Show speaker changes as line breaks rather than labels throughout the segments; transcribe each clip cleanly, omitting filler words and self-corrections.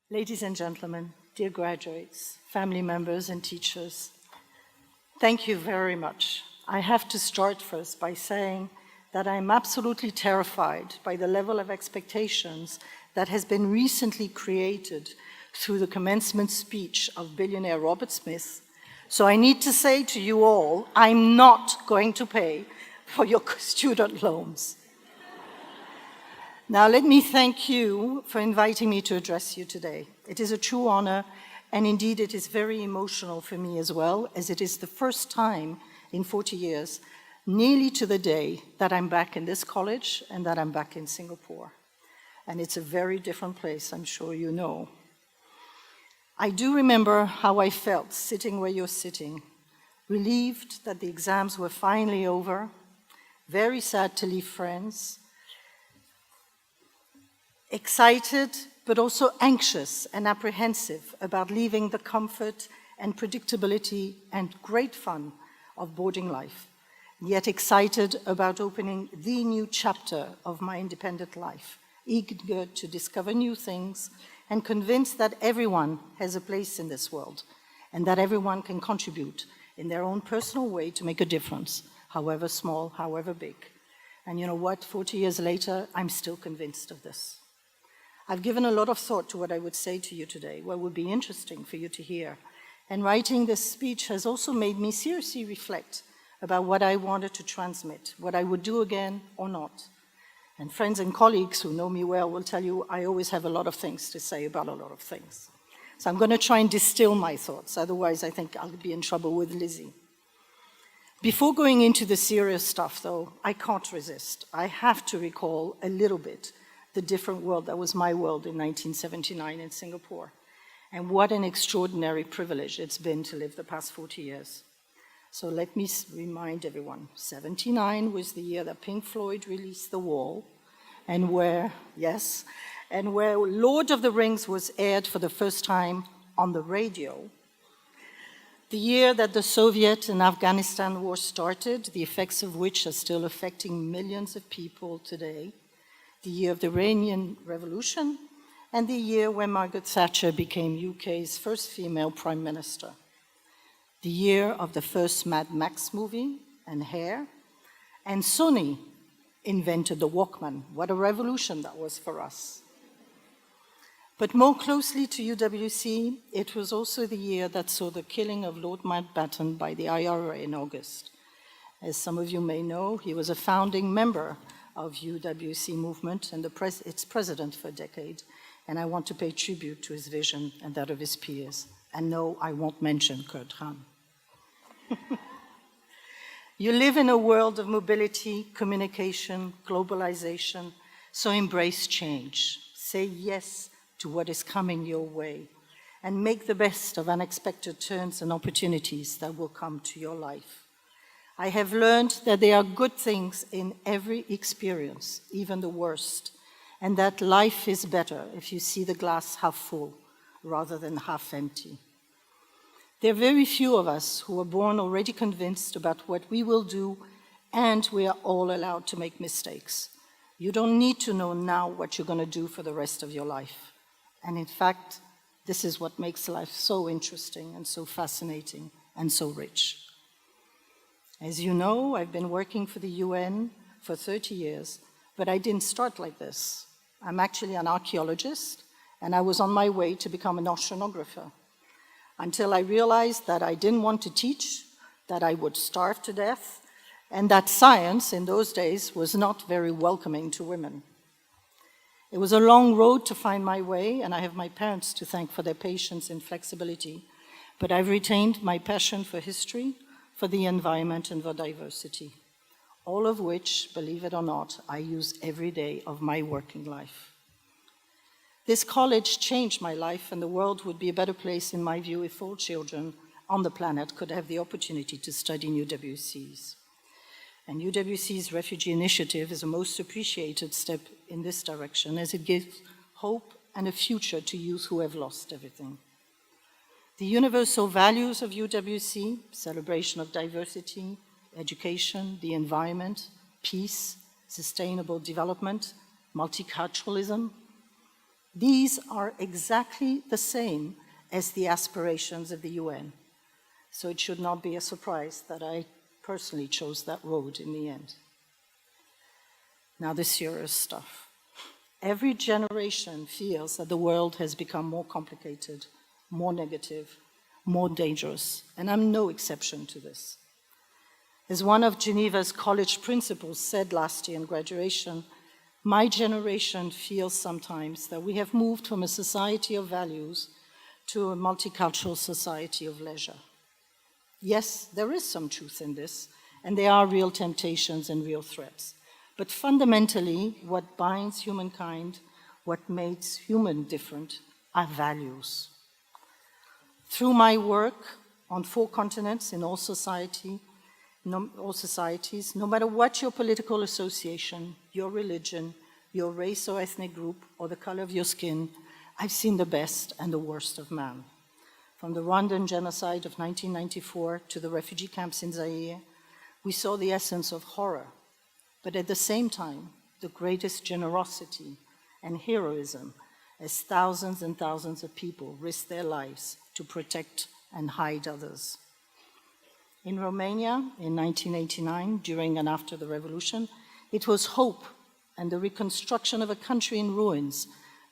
Ladies and gentlemen, dear graduates, family members and teachers, thank you very much. I have to start first by saying that I'm absolutely terrified by the level of expectations that has been recently created through the commencement speech of billionaire Robert Smith. So I need to say to you all, I'm not going to pay for your student loans. Now, let me thank you for inviting me to address you today. It is a true honor, and indeed it is very emotional for me as well, as it is the first time in 40 years, nearly to the day, that I'm back in this college and that I'm back in Singapore. And it's a very different place, I'm sure you know. I do remember how I felt sitting where you're sitting, relieved that the exams were finally over, very sad to leave friends, excited, but also anxious and apprehensive about leaving the comfort and predictability and great fun of boarding life, yet excited about opening the new chapter of my independent life, eager to discover new things and convinced that everyone has a place in this world and that everyone can contribute in their own personal way to make a difference, however small, however big. And you know what, 40 years later, I'm still convinced of this. I've given a lot of thought to what I would say to you today, what would be interesting for you to hear. And writing this speech has also made me seriously reflect about what I wanted to transmit, what I would do again or not. And friends and colleagues who know me well will tell you I always have a lot of things to say about a lot of things. So I'm going to try and distill my thoughts, otherwise I think I'll be in trouble with Lizzie. Before going into the serious stuff, though, I can't resist. I have to recall a little bit the different world that was my world in 1979 in Singapore. And what an extraordinary privilege it's been to live the past 40 years. So let me remind everyone, 79 was the year that Pink Floyd released The Wall, and where Lord of the Rings was aired for the first time on the radio. The year that the Soviet and Afghanistan war started, the effects of which are still affecting millions of people today. The year of the Iranian Revolution, and the year when Margaret Thatcher became UK's first female Prime Minister. The year of the first Mad Max movie and Hair, and Sony invented the Walkman. What a revolution that was for us. But more closely to UWC, it was also the year that saw the killing of Lord Mountbatten by the IRA in August. As some of you may know, he was a founding member of UWC movement and its president for a decade. And I want to pay tribute to his vision and that of his peers. And no, I won't mention Kurt Hahn. You live in a world of mobility, communication, globalization, so embrace change. Say yes to what is coming your way and make the best of unexpected turns and opportunities that will come to your life. I have learned that there are good things in every experience, even the worst, and that life is better if you see the glass half full rather than half empty. There are very few of us who are born already convinced about what we will do, and we are all allowed to make mistakes. You don't need to know now what you're going to do for the rest of your life. And in fact, this is what makes life so interesting and so fascinating and so rich. As you know, I've been working for the UN for 30 years, but I didn't start like this. I'm actually an archaeologist, and I was on my way to become an oceanographer until I realized that I didn't want to teach, that I would starve to death, and that science in those days was not very welcoming to women. It was a long road to find my way, and I have my parents to thank for their patience and flexibility, but I've retained my passion for history, for the environment, and for diversity, all of which, believe it or not, I use every day of my working life. This college changed my life, and the world would be a better place, in my view, if all children on the planet could have the opportunity to study in UWCs. And UWC's Refugee Initiative is a most appreciated step in this direction, as it gives hope and a future to youth who have lost everything. The universal values of UWC, celebration of diversity, education, the environment, peace, sustainable development, multiculturalism, These are exactly the same as the aspirations of the UN. So it should not be a surprise that I personally chose that road in the end. Now the serious stuff. Every generation feels that the world has become more complicated, more negative, more dangerous, and I'm no exception to this. As one of Geneva's college principals said last year in graduation, my generation feels sometimes that we have moved from a society of values to a multicultural society of leisure. Yes, there is some truth in this, and there are real temptations and real threats. But fundamentally, what binds humankind, what makes human different, are values. Through my work on 4 continents in all societies, no matter what your political association, your religion, your race or ethnic group, or the color of your skin, I've seen the best and the worst of man. From the Rwandan genocide of 1994 to the refugee camps in Zaire, we saw the essence of horror, but at the same time, the greatest generosity and heroism as thousands and thousands of people risked their lives to protect and hide others. In Romania, in 1989, during and after the revolution, it was hope and the reconstruction of a country in ruins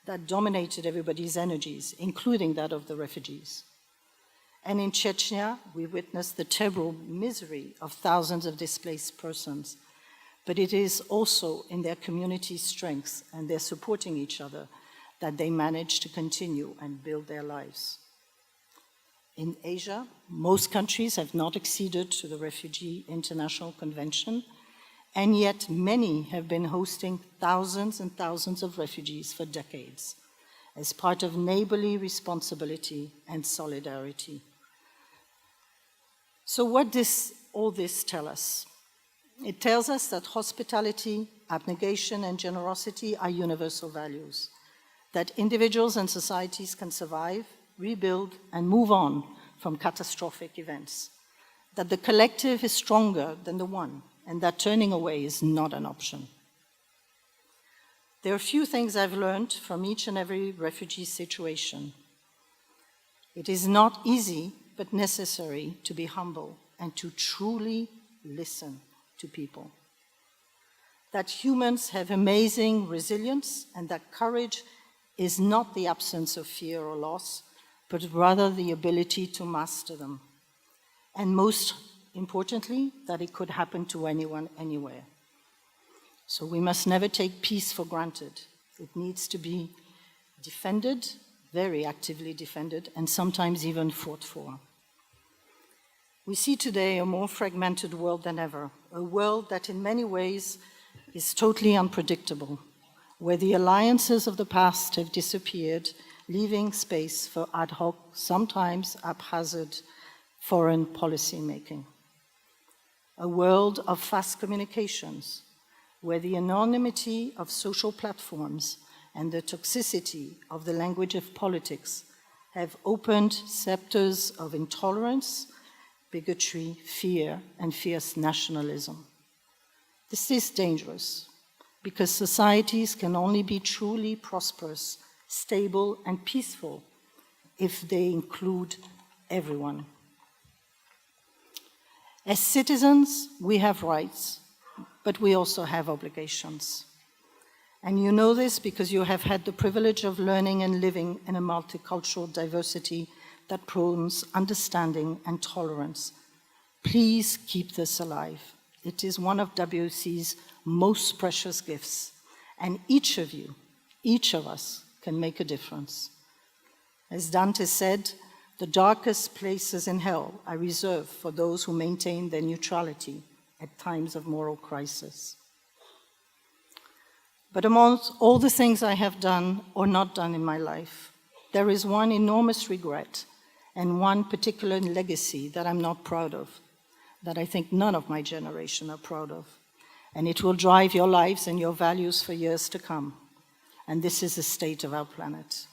that dominated everybody's energies, including that of the refugees. And in Chechnya, we witnessed the terrible misery of thousands of displaced persons. But it is also in their community strengths and their supporting each other that they manage to continue and build their lives. In Asia, most countries have not acceded to the Refugee International Convention, and yet many have been hosting thousands and thousands of refugees for decades as part of neighborly responsibility and solidarity. So what does all this tell us? It tells us that hospitality, abnegation, and generosity are universal values, that individuals and societies can survive, rebuild, and move on from catastrophic events, that the collective is stronger than the one, and that turning away is not an option. There are a few things I've learned from each and every refugee situation. It is not easy, but necessary to be humble and to truly listen to people. That humans have amazing resilience and that courage is not the absence of fear or loss, but rather the ability to master them. And most importantly, that it could happen to anyone, anywhere. So we must never take peace for granted. It needs to be defended, very actively defended, and sometimes even fought for. We see today a more fragmented world than ever, a world that in many ways is totally unpredictable, where the alliances of the past have disappeared, leaving space for ad hoc, sometimes haphazard, foreign policy making. A world of fast communications, where the anonymity of social platforms and the toxicity of the language of politics have opened scepters of intolerance, bigotry, fear, and fierce nationalism. This is dangerous because societies can only be truly prosperous, stable, and peaceful if they include everyone. As citizens, we have rights, but we also have obligations. And you know this because you have had the privilege of learning and living in a multicultural diversity that promotes understanding and tolerance. Please keep this alive. It is one of WC's most precious gifts, and each of you, each of us, can make a difference. As Dante said, the darkest places in hell are reserved for those who maintain their neutrality at times of moral crisis. But amongst all the things I have done or not done in my life, there is one enormous regret and one particular legacy that I'm not proud of, that I think none of my generation are proud of. And it will drive your lives and your values for years to come. And this is the state of our planet.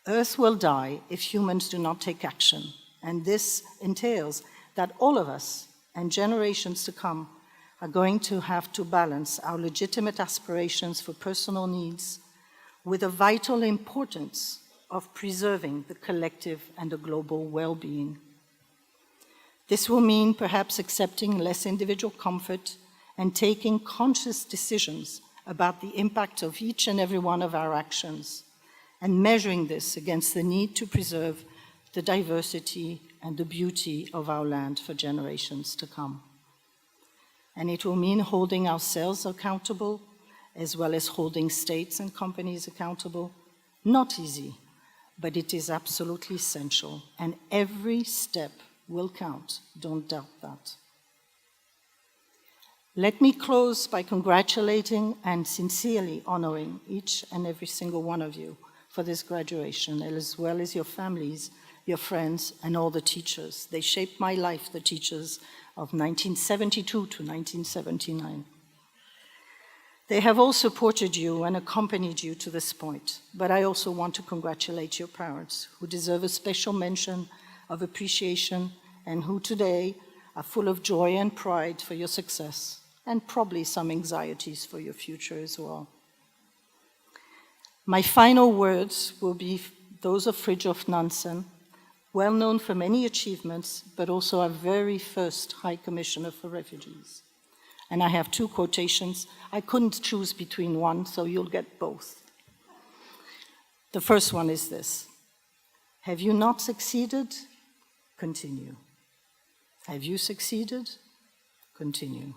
Earth will die if humans do not take action. And this entails that all of us and generations to come are going to have to balance our legitimate aspirations for personal needs with the vital importance of preserving the collective and the global well-being. This will mean perhaps accepting less individual comfort and taking conscious decisions about the impact of each and every one of our actions, and measuring this against the need to preserve the diversity and the beauty of our land for generations to come. And it will mean holding ourselves accountable, as well as holding states and companies accountable. Not easy, but it is absolutely essential, and every step will count, don't doubt that. Let me close by congratulating and sincerely honoring each and every single one of you for this graduation, as well as your families, your friends, and all the teachers. They shaped my life, the teachers of 1972 to 1979. They have all supported you and accompanied you to this point, but I also want to congratulate your parents, who deserve a special mention of appreciation and who today are full of joy and pride for your success, and probably some anxieties for your future as well. My final words will be those of Fridtjof Nansen, well known for many achievements, but also our very first High Commissioner for Refugees. And I have two quotations. I couldn't choose between one, so you'll get both. The first one is this: have you not succeeded? Continue. Have you succeeded? Continue.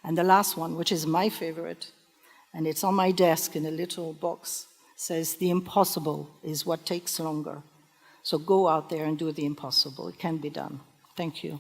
And the last one, which is my favorite, and it's on my desk in a little box, says, the impossible is what takes longer. So go out there and do the impossible. It can be done. Thank you.